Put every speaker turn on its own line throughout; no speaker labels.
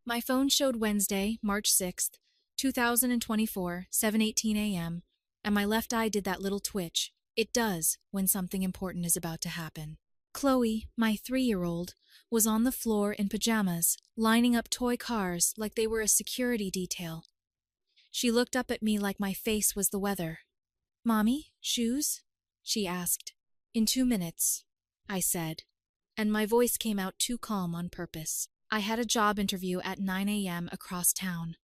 My phone showed Wednesday, March 6th, 2024, 7:18 a.m., and my left eye did that little twitch. It does when something important is about to happen. Chloe, my 3-year-old, was on the floor in pajamas, lining up toy cars like they were a security detail. She looked up at me like my face was the weather. "Mommy, shoes?" she asked. "In 2 minutes," I said, and my voice came out too calm on purpose. I had a job interview at 9 a.m. across town.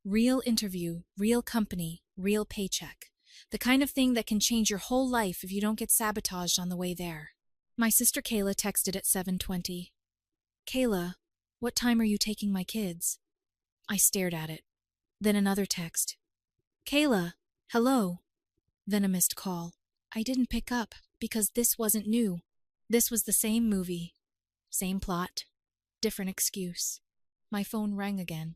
Real interview, real company, real paycheck. The kind of thing that can change your whole life if you don't get sabotaged on the way there. My sister Kayla texted at 7:20. "Kayla, what time are you taking my kids?" I stared at it. Then another text. "Kayla, hello." Then a missed call. I didn't pick up because this wasn't new. This was the same movie. Same plot. Different excuse. My phone rang again.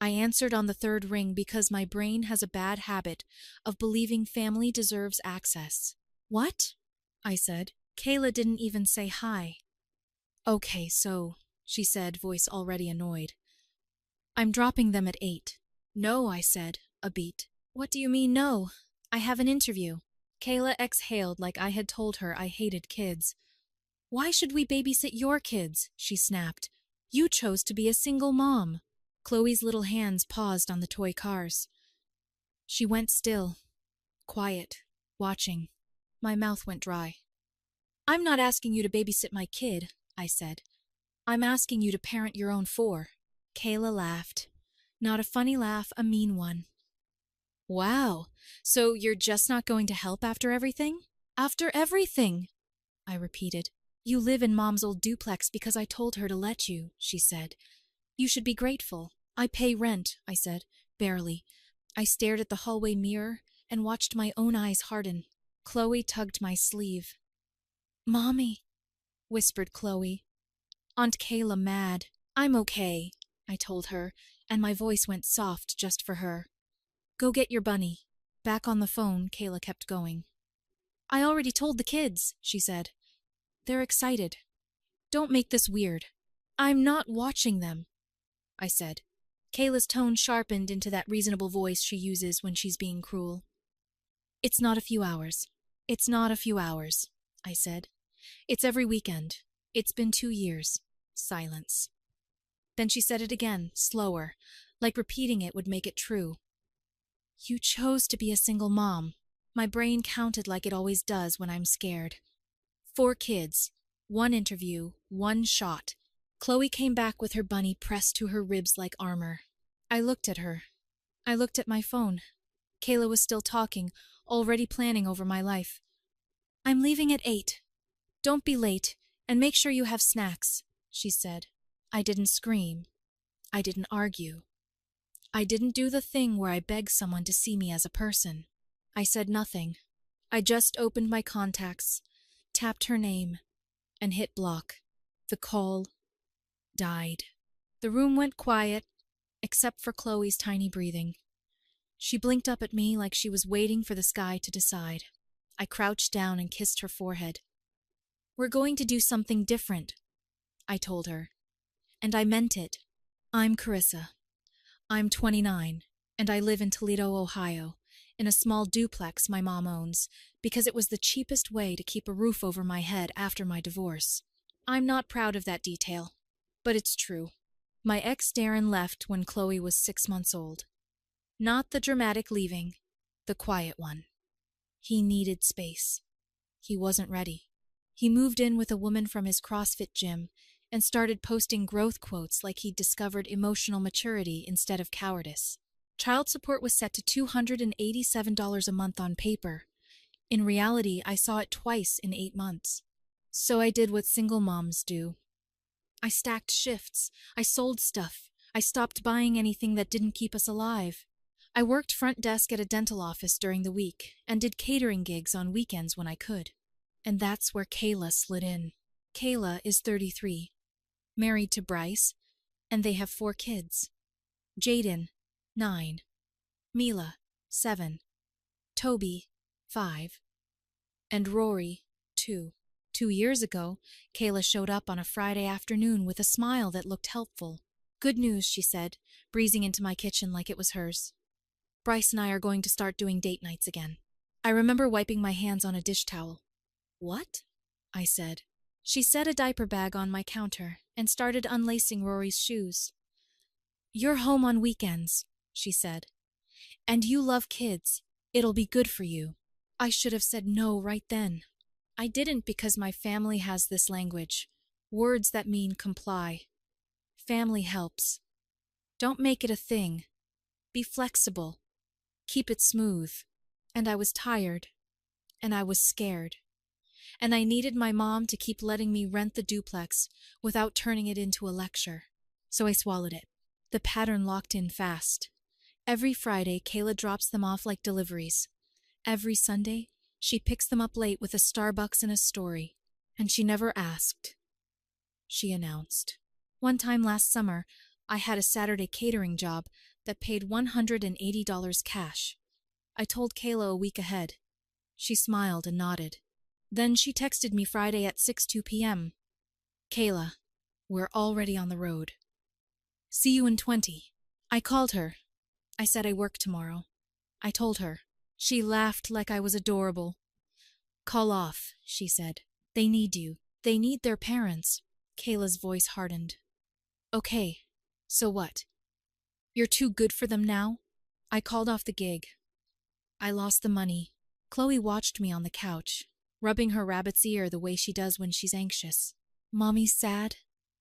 I answered on the third ring because my brain has a bad habit of believing family deserves access. "What?" I said. Kayla didn't even say hi. "Okay, so," she said, voice already annoyed. "I'm dropping them at 8. "No," I said, a beat. "What do you mean no? I have an interview." Kayla exhaled like I had told her I hated kids. "Why should we babysit your kids?" she snapped. "You chose to be a single mom." Chloe's little hands paused on the toy cars. She went still, quiet, watching. My mouth went dry. "I'm not asking you to babysit my kid," I said. "I'm asking you to parent your own 4. Kayla laughed. Not a funny laugh, a mean one. "Wow, so you're just not going to help after everything?" "After everything," I repeated. "You live in Mom's old duplex because I told her to let you," she said. "You should be grateful." "I pay rent," I said, barely. I stared at the hallway mirror and watched my own eyes harden. Chloe tugged my sleeve. "Mommy," whispered Chloe. Aunt Kayla mad. "I'm okay," I told her, and my voice went soft just for her. "Go get your bunny." Back on the phone, Kayla kept going. "I already told the kids," she said. "They're excited. Don't make this weird." "I'm not watching them," I said. Kayla's tone sharpened into that reasonable voice she uses when she's being cruel. "It's not a few hours. It's not a few hours," I said. "It's every weekend. It's been 2 years." Silence. Then she said it again, slower, like repeating it would make it true. "You chose to be a single mom." My brain counted like it always does when I'm scared. 4 kids, 1 interview, 1 shot. Chloe came back with her bunny pressed to her ribs like armor. I looked at her. I looked at my phone. Kayla was still talking, already planning over my life. "I'm leaving at 8. Don't be late, and make sure you have snacks," she said. I didn't scream. I didn't argue. I didn't do the thing where I beg someone to see me as a person. I said nothing. I just opened my contacts, tapped her name, and hit block. The call died. The room went quiet, except for Chloe's tiny breathing. She blinked up at me like she was waiting for the sky to decide. I crouched down and kissed her forehead. "We're going to do something different," I told her. And I meant it. I'm Carissa. I'm 29, and I live in Toledo, Ohio, in a small duplex my mom owns, because it was the cheapest way to keep a roof over my head after my divorce. I'm not proud of that detail, but it's true. My ex Darren left when Chloe was 6 months old. Not the dramatic leaving, the quiet one. He needed space. He wasn't ready. He moved in with a woman from his CrossFit gym and started posting growth quotes like he'd discovered emotional maturity instead of cowardice. Child support was set to $287 a month on paper. In reality, I saw it twice in 8 months. So I did what single moms do. I stacked shifts. I sold stuff. I stopped buying anything that didn't keep us alive. I worked front desk at a dental office during the week and did catering gigs on weekends when I could. And that's where Kayla slid in. Kayla is 33, married to Bryce, and they have 4 kids. Jaden, 9. Mila, 7. Toby, 5. And Rory, 2. 2 years ago, Kayla showed up on a Friday afternoon with a smile that looked helpful. Good news, she said, breezing into my kitchen like it was hers. Bryce and I are going to start doing date nights again. I remember wiping my hands on a dish towel. What? I said. She set a diaper bag on my counter and started unlacing Rory's shoes. You're home on weekends, she said. And you love kids. It'll be good for you. I should have said no right then. I didn't because my family has this language. Words that mean comply. Family helps. Don't make it a thing. Be flexible. Keep it smooth. And I was tired. And I was scared. And I needed my mom to keep letting me rent the duplex without turning it into a lecture. So I swallowed it. The pattern locked in fast. Every Friday, Kayla drops them off like deliveries. Every Sunday, she picks them up late with a Starbucks and a story. And she never asked. She announced. One time last summer, I had a Saturday catering job that paid $180 cash. I told Kayla a week ahead. She smiled and nodded. Then she texted me Friday at 6:02 p.m. Kayla, we're already on the road. See you in 20. I called her. I said I work tomorrow. I told her. She laughed like I was adorable. Call off, she said. They need you. They need their parents. Kayla's voice hardened. Okay, so what? You're too good for them now? I called off the gig. I lost the money. Chloe watched me on the couch, rubbing her rabbit's ear the way she does when she's anxious. Mommy's sad?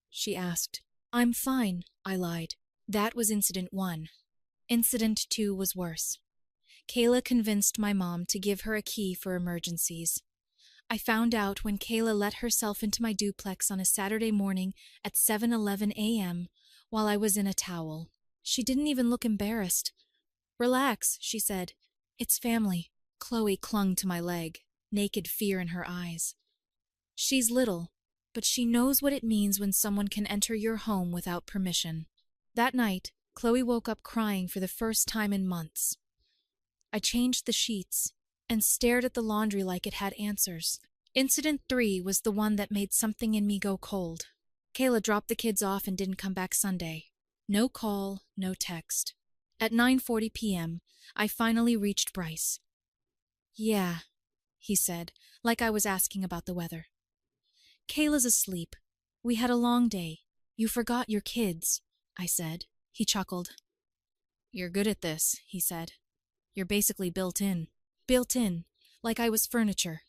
She asked. I'm fine, I lied. That was incident 1. Incident 2 was worse. Kayla convinced my mom to give her a key for emergencies. I found out when Kayla let herself into my duplex on a Saturday morning at 7:11 a.m. while I was in a towel. She didn't even look embarrassed. Relax, she said. It's family. Chloe clung to my leg, naked fear in her eyes. She's little, but she knows what it means when someone can enter your home without permission. That night, Chloe woke up crying for the first time in months. I changed the sheets and stared at the laundry like it had answers. Incident 3 was the one that made something in me go cold. Kayla dropped the kids off and didn't come back Sunday. No call, no text. At 9:40 p.m., I finally reached Bryce. Yeah, he said, like I was asking about the weather. Kayla's asleep. We had a long day. You forgot your kids, I said. He chuckled. You're good at this, he said. You're basically built in. Built in, like I was furniture.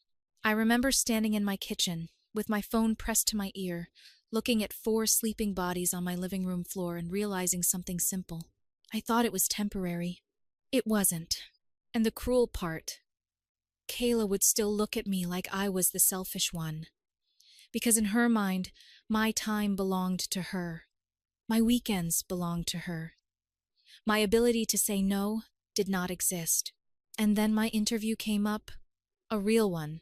I remember standing in my kitchen, with my phone pressed to my ear, looking at 4 sleeping bodies on my living room floor and realizing something simple. I thought it was temporary. It wasn't. And the cruel part, Kayla would still look at me like I was the selfish one. Because in her mind, my time belonged to her. My weekends belonged to her. My ability to say no did not exist. And then my interview came up, a real one,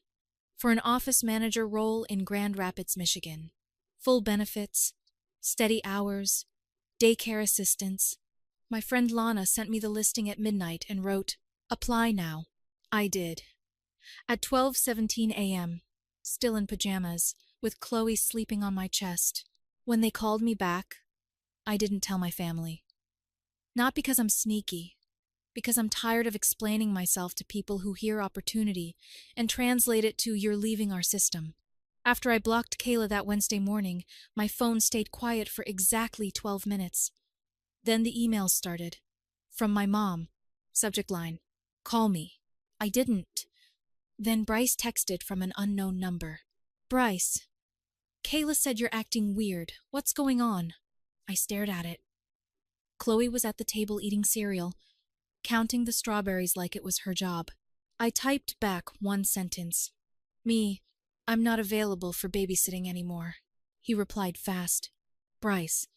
for an office manager role in Grand Rapids, Michigan. Full benefits, steady hours, daycare assistance. My friend Lana sent me the listing at midnight and wrote, "Apply now." I did. At 12:17 a.m., still in pajamas, with Chloe sleeping on my chest. When they called me back, I didn't tell my family. Not because I'm sneaky, because I'm tired of explaining myself to people who hear opportunity and translate it to "you're leaving our system." After I blocked Kayla that Wednesday morning, my phone stayed quiet for exactly 12 minutes. Then the emails started. From my mom. Subject line, "Call me." I didn't. Then Bryce texted from an unknown number. "Bryce, Kayla said you're acting weird. What's going on?" I stared at it. Chloe was at the table eating cereal, counting the strawberries like it was her job. I typed back one sentence. I'm not available for babysitting anymore. He replied fast. "Bryce,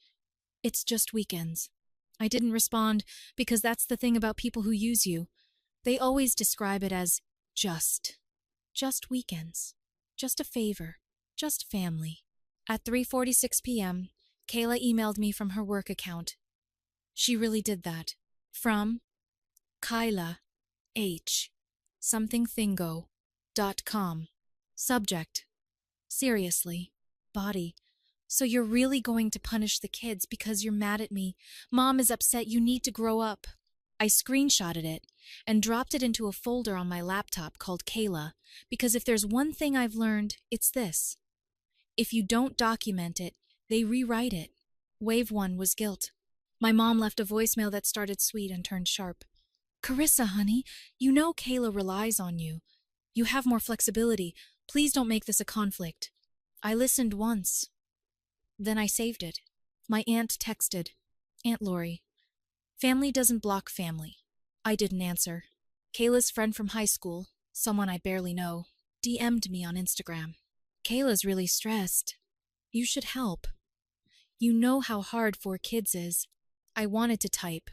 it's just weekends." I didn't respond because that's the thing about people who use you. They always describe it as just weekends, just a favor, just family. At 3:46 p.m., Kayla emailed me from her work account. She really did that. From Kyla H. somethingthingo.com. Subject: seriously, body, So you're really going to punish the kids because you're mad at me. Mom is upset. You need to grow up. I screenshotted it and dropped it into a folder on my laptop called Kayla, because if there's one thing I've learned, it's this. If you don't document it, they rewrite it. Wave 1 was guilt. My mom left a voicemail that started sweet and turned sharp. Carissa, honey, you know Kayla relies on you. You have more flexibility. Please don't make this a conflict. I listened once. Then I saved it. My aunt texted. Aunt Lori. Family doesn't block family. I didn't answer. Kayla's friend from high school, someone I barely know, DM'd me on Instagram. Kayla's really stressed. You should help. You know how hard 4 kids is. I wanted to type.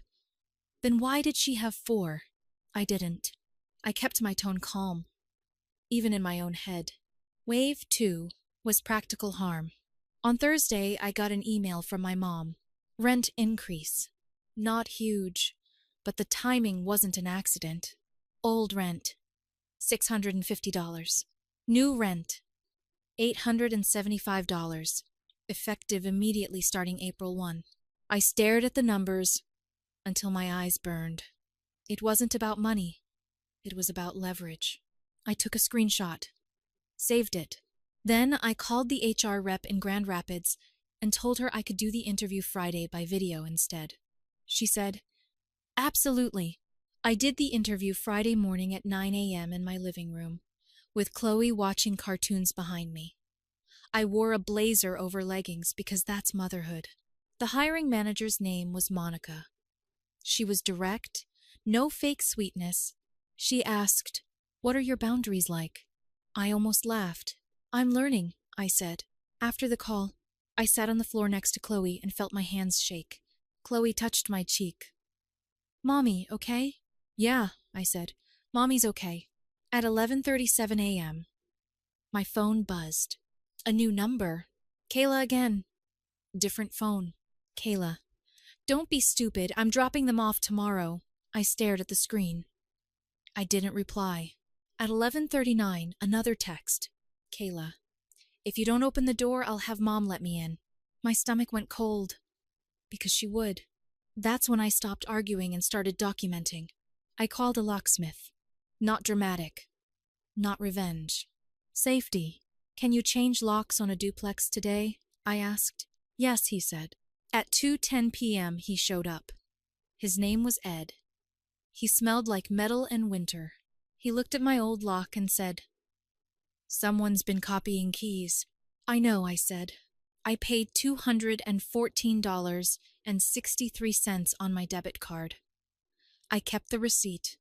Then why did she have 4? I didn't. I kept my tone calm, even in my own head. Wave 2 was practical harm. On Thursday, I got an email from my mom. Rent increase. Not huge, but the timing wasn't an accident. Old rent, $650. New rent, $875, effective immediately starting April 1. I stared at the numbers until my eyes burned. It wasn't about money. It was about leverage. I took a screenshot, saved it. Then I called the HR rep in Grand Rapids and told her I could do the interview Friday by video instead. She said, absolutely. I did the interview Friday morning at 9 a.m. in my living room, with Chloe watching cartoons behind me. I wore a blazer over leggings because that's motherhood. The hiring manager's name was Monica. She was direct, no fake sweetness. She asked, what are your boundaries like? I almost laughed. I'm learning, I said. After the call, I sat on the floor next to Chloe and felt my hands shake. Chloe touched my cheek. Mommy, okay? Yeah, I said. Mommy's okay. At 11:37 a.m., my phone buzzed. A new number. Kayla again. Different phone. Kayla. Don't be stupid. I'm dropping them off tomorrow. I stared at the screen. I didn't reply. At 11:39, another text. Kayla. If you don't open the door, I'll have Mom let me in. My stomach went cold. Because she would. That's when I stopped arguing and started documenting. I called a locksmith. Not dramatic. Not revenge. Safety. Can you change locks on a duplex today? I asked. Yes, he said. At 2:10 p.m. he showed up. His name was Ed. He smelled like metal and winter. He looked at my old lock and said, someone's been copying keys. I know, I said. I paid $214.63 on my debit card. I kept the receipt.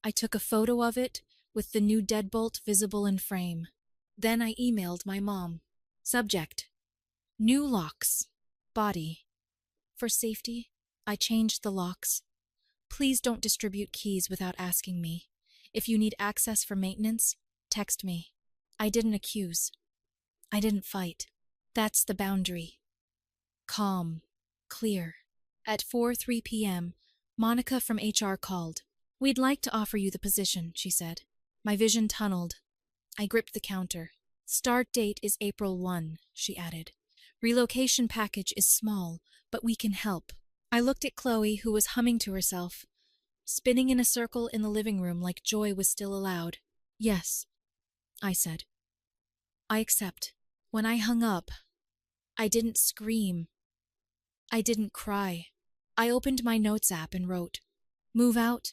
I took a photo of it with the new deadbolt visible in frame. Then I emailed my mom. Subject: new locks. Body: for safety, I changed the locks. Please don't distribute keys without asking me. If you need access for maintenance, text me. I didn't accuse. I didn't fight. That's the boundary. Calm. Clear. At 4:03 p.m., Monica from HR called. We'd like to offer you the position, she said. My vision tunneled. I gripped the counter. Start date is April 1, she added. Relocation package is small, but we can help. I looked at Chloe, who was humming to herself, spinning in a circle in the living room like joy was still allowed. Yes, I said. I accept. When I hung up, I didn't scream. I didn't cry. I opened my notes app and wrote, move out,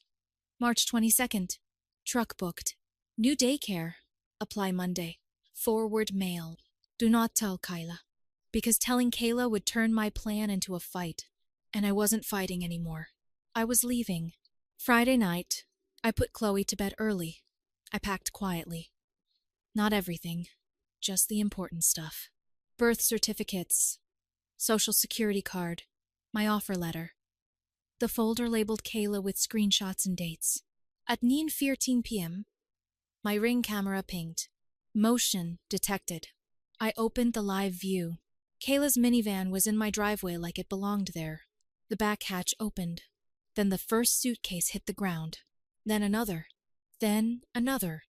March 22nd, truck booked, new daycare, apply Monday, forward mail. Do not tell Kayla, because telling Kayla would turn my plan into a fight, and I wasn't fighting anymore. I was leaving. Friday night, I put Chloe to bed early. I packed quietly. Not everything, just the important stuff. Birth certificates, social security card, my offer letter. The folder labeled Kayla with screenshots and dates. At 9:14 p.m., my Ring camera pinged. Motion detected. I opened the live view. Kayla's minivan was in my driveway like it belonged there. The back hatch opened. Then the first suitcase hit the ground. Then another. Then another.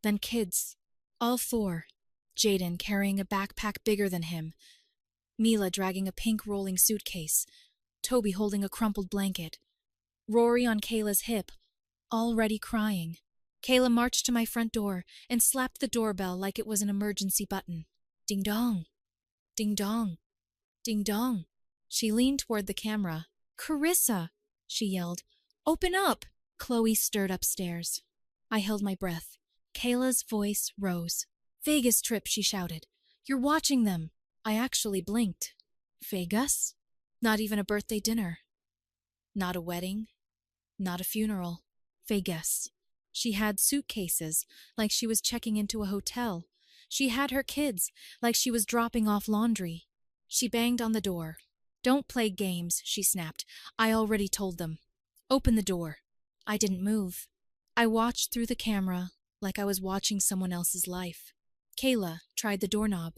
Then kids. All 4. Jaden carrying a backpack bigger than him. Mila dragging a pink rolling suitcase, Toby holding a crumpled blanket, Rory on Kayla's hip, already crying. Kayla marched to my front door and slapped the doorbell like it was an emergency button. Ding dong, ding dong, ding dong. She leaned toward the camera. "Carissa," she yelled. "Open up!" Chloe stirred upstairs. I held my breath. Kayla's voice rose. "Vegas trip," she shouted. "You're watching them." I actually blinked. Vegas? Not even a birthday dinner. Not a wedding. Not a funeral. Vegas. She had suitcases, like she was checking into a hotel. She had her kids, like she was dropping off laundry. She banged on the door. "Don't play games," she snapped. "I already told them. Open the door." I didn't move. I watched through the camera like I was watching someone else's life. Kayla tried the doorknob.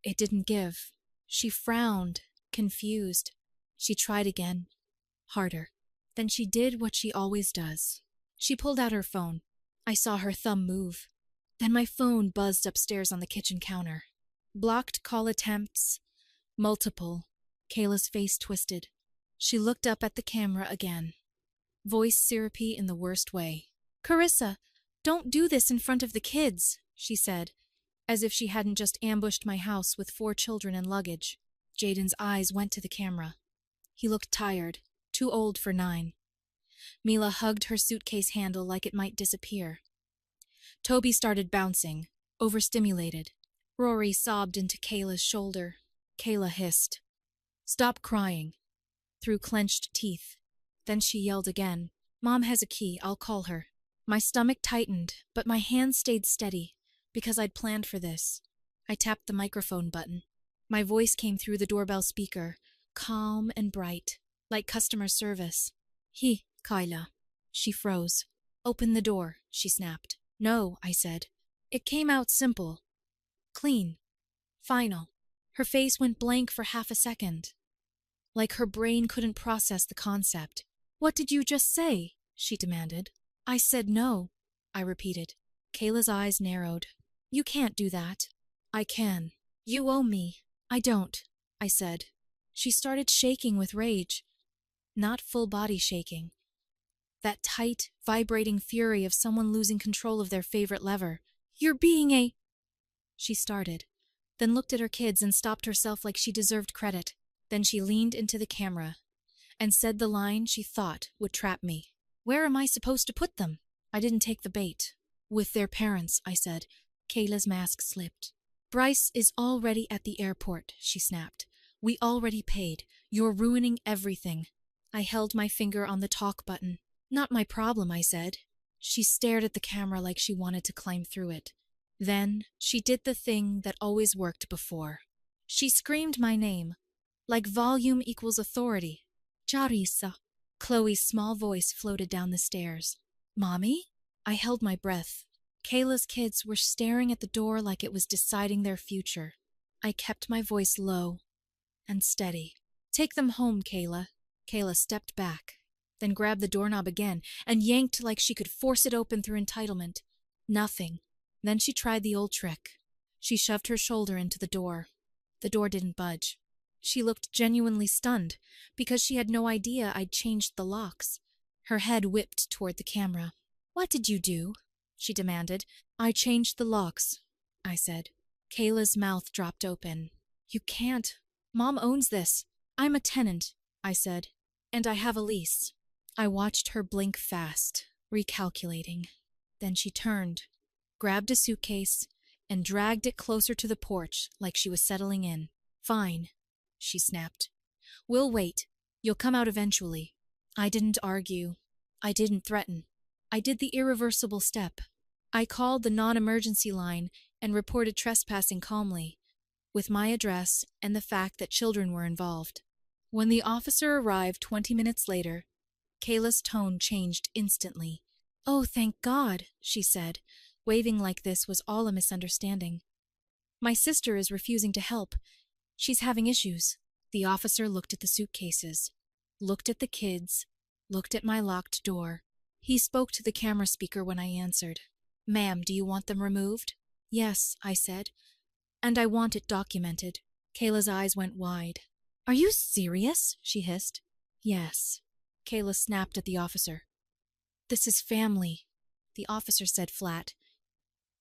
It didn't give. She frowned, confused. She tried again, harder. Then she did what she always does. She pulled out her phone. I saw her thumb move. Then my phone buzzed upstairs on the kitchen counter. Blocked call attempts. Multiple. Kayla's face twisted. She looked up at the camera again. Voice syrupy in the worst way. "Carissa, don't do this in front of the kids," she said, as if she hadn't just ambushed my house with 4 children and luggage. Jaden's eyes went to the camera. He looked tired, too old for 9. Mila hugged her suitcase handle like it might disappear. Toby started bouncing, overstimulated. Rory sobbed into Kayla's shoulder. Kayla hissed. "Stop crying," through clenched teeth. Then she yelled again. "Mom has a key, I'll call her." My stomach tightened, but my hand stayed steady, because I'd planned for this. I tapped the microphone button. My voice came through the doorbell speaker, calm and bright, like customer service. Kayla." She froze. "Open the door," she snapped. "No," I said. It came out simple. Clean. Final. Her face went blank for half a second. Like her brain couldn't process the concept. "What did you just say?" she demanded. "I said no," I repeated. Kayla's eyes narrowed. "You can't do that." "I can. You owe me." "I don't," I said. She started shaking with rage. Not full body shaking. That tight, vibrating fury of someone losing control of their favorite lever. "You're being a—" She started, then looked at her kids and stopped herself like she deserved credit. Then she leaned into the camera and said the line she thought would trap me. "Where am I supposed to put them?" I didn't take the bait. "With their parents," I said. Kayla's mask slipped. "Bryce is already at the airport," she snapped. "We already paid. You're ruining everything." I held my finger on the talk button. "Not my problem," I said. She stared at the camera like she wanted to climb through it. Then she did the thing that always worked before. She screamed my name, like volume equals authority. "Charissa." Chloe's small voice floated down the stairs. "Mommy?" I held my breath. Kayla's kids were staring at the door like it was deciding their future. I kept my voice low and steady. "Take them home, Kayla." Kayla stepped back, then grabbed the doorknob again and yanked like she could force it open through entitlement. Nothing. Then she tried the old trick. She shoved her shoulder into the door. The door didn't budge. She looked genuinely stunned because she had no idea I'd changed the locks. Her head whipped toward the camera. "What did you do?" she demanded. "I changed the locks," I said. Kayla's mouth dropped open. "You can't. Mom owns this. I'm a tenant," I said. "And I have a lease." I watched her blink fast, recalculating. Then she turned, grabbed a suitcase, and dragged it closer to the porch like she was settling in. "Fine," she snapped. "We'll wait. You'll come out eventually." I didn't argue. I didn't threaten. I did the irreversible step. I called the non-emergency line and reported trespassing calmly, with my address and the fact that children were involved. When the officer arrived 20 minutes later, Kayla's tone changed instantly. "Oh, thank God," she said, waving like this was all a misunderstanding. "My sister is refusing to help. She's having issues." The officer looked at the suitcases, looked at the kids, looked at my locked door. He spoke to the camera speaker when I answered. "Ma'am, do you want them removed?" "Yes," I said, "and I want it documented." Kayla's eyes went wide. "Are you serious?" she hissed. "Yes." Kayla snapped at the officer. "This is family," the officer said flat.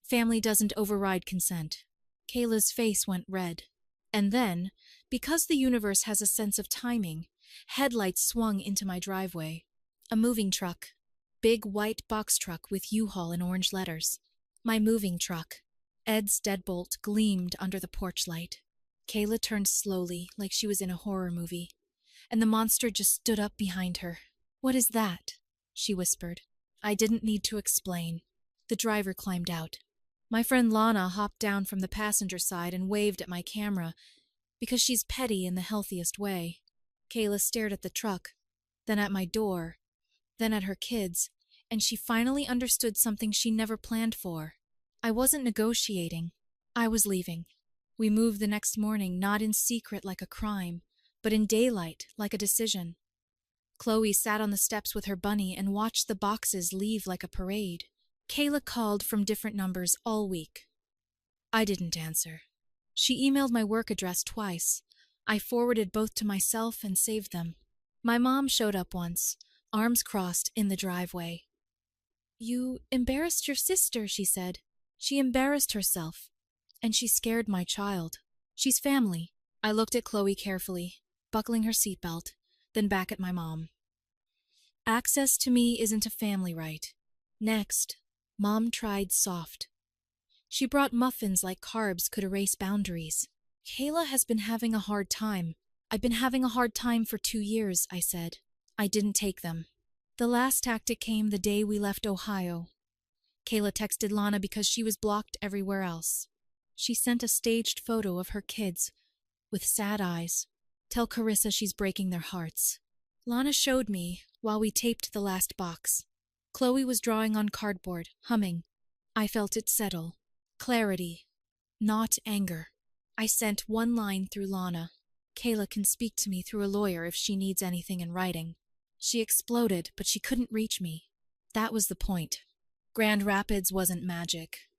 "Family doesn't override consent." Kayla's face went red. And then, because the universe has a sense of timing, headlights swung into my driveway. A moving truck. Big white box truck with U-Haul in orange letters. My moving truck. Ed's deadbolt gleamed under the porch light. Kayla turned slowly, like she was in a horror movie, and the monster just stood up behind her. "What is that?" she whispered. I didn't need to explain. The driver climbed out. My friend Lana hopped down from the passenger side and waved at my camera, because she's petty in the healthiest way. Kayla stared at the truck, then at my door, then at her kids, and she finally understood something she never planned for. I wasn't negotiating. I was leaving. We moved the next morning, not in secret like a crime, but in daylight like a decision. Chloe sat on the steps with her bunny and watched the boxes leave like a parade. Kayla called from different numbers all week. I didn't answer. She emailed my work address twice. I forwarded both to myself and saved them. My mom showed up once, arms crossed in the driveway. "You embarrassed your sister," she said. "She embarrassed herself. And she scared my child. She's family." I looked at Chloe carefully, buckling her seatbelt, then back at my mom. Access to me isn't a family right. Next, Mom tried soft. She brought muffins like carbs could erase boundaries. "Kayla has been having a hard time. I've been having a hard time for 2 years," I said. I didn't take them. The last tactic came the day we left Ohio. Kayla texted Lana because she was blocked everywhere else. She sent a staged photo of her kids, with sad eyes. "Tell Carissa she's breaking their hearts." Lana showed me while we taped the last box. Chloe was drawing on cardboard, humming. I felt it settle. Clarity, not anger. I sent one line through Lana. "Kayla can speak to me through a lawyer if she needs anything in writing." She exploded, but she couldn't reach me. That was the point. Grand Rapids wasn't magic.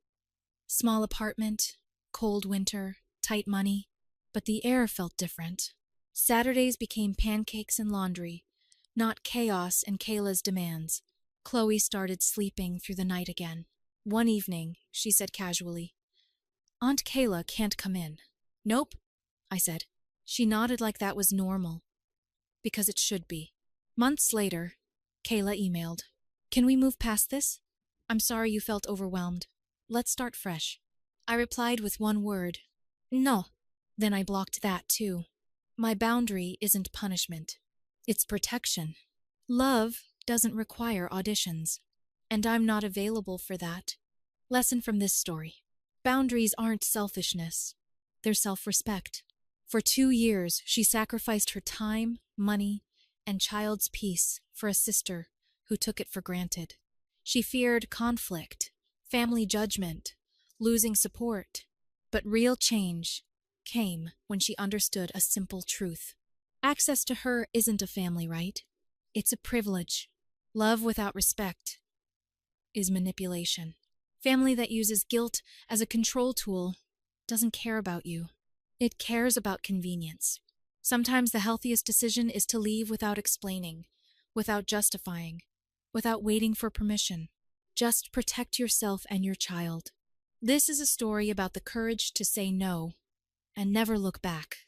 Small apartment, cold winter, tight money, but the air felt different. Saturdays became pancakes and laundry, not chaos and Kayla's demands. Chloe started sleeping through the night again. One evening, she said casually, "Aunt Kayla can't come in." "Nope," I said. She nodded like that was normal. Because it should be. Months later, Kayla emailed, "Can we move past this? I'm sorry you felt overwhelmed. Let's start fresh." I replied with one word, "No." Then I blocked that too. My boundary isn't punishment. It's protection. Love doesn't require auditions, and I'm not available for that. Lesson from this story. Boundaries aren't selfishness. They're self-respect. For 2 years, she sacrificed her time, money, and child's peace for a sister who took it for granted. She feared conflict, family judgment, losing support. But real change came when she understood a simple truth. Access to her isn't a family right. It's a privilege. Love without respect is manipulation. Family that uses guilt as a control tool doesn't care about you. It cares about convenience. Sometimes the healthiest decision is to leave without explaining, without justifying, without waiting for permission. Just protect yourself and your child. This is a story about the courage to say no and never look back.